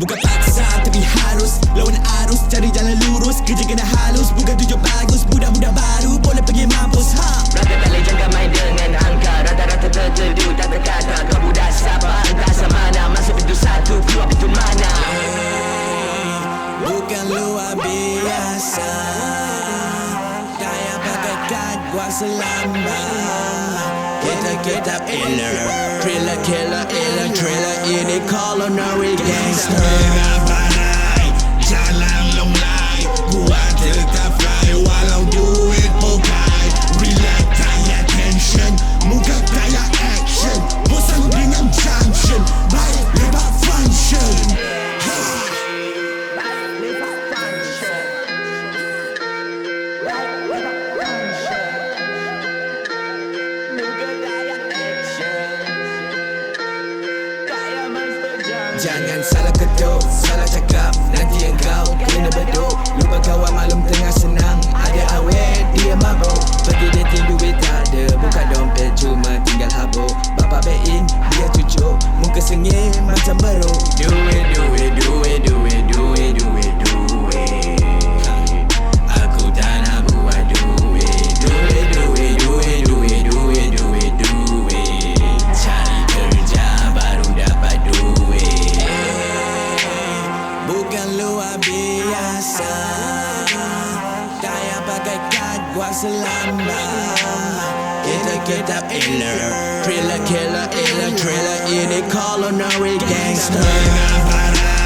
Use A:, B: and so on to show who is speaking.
A: Bukan paksa tapi harus lawan arus, cari jalan lurus, kerja kena halus. Bukan tujuan bagus, budak-budak baru boleh pergi mampus.
B: Rata tak boleh jangka main dengan angka. Rata-rata tertedu tak terkata. Kau budak siapa, entah semana. Masuk pintu satu, keluar pintu mana.
A: Bukan luar biasa, kayak pakai kad buat selambang. Kita iller, thriller, killer, iller, thriller. Ini culinary gangster.
C: Pandai, jalan long lai, buat tetap fly walau duit bukai. Relax, kaya tension, muka kaya action. Bosan dengan junction, baik lebat function.
A: Jangan salah ketuk, salah cakap, nanti engkau kena beduk. Lupa kawan maklum tengah senang, ada awet dia mabuk. Pergi dating duit tak ada, buka dompet cuma tinggal habuk. Bapak bein, dia cucuk, muka sengit macam beruk. Duit, duit, duit, duit, duit, duit, duit. Aku tak nak buat duit. Duit, duit, duit, duit, duit, duit, duit. Cari kerja baru dapat duit. Bukan luar biasa, kayak pakai kad buat selambang. Kita iller, thriller, killer, iller, thriller. Ini culinary gangster.
C: Pandai,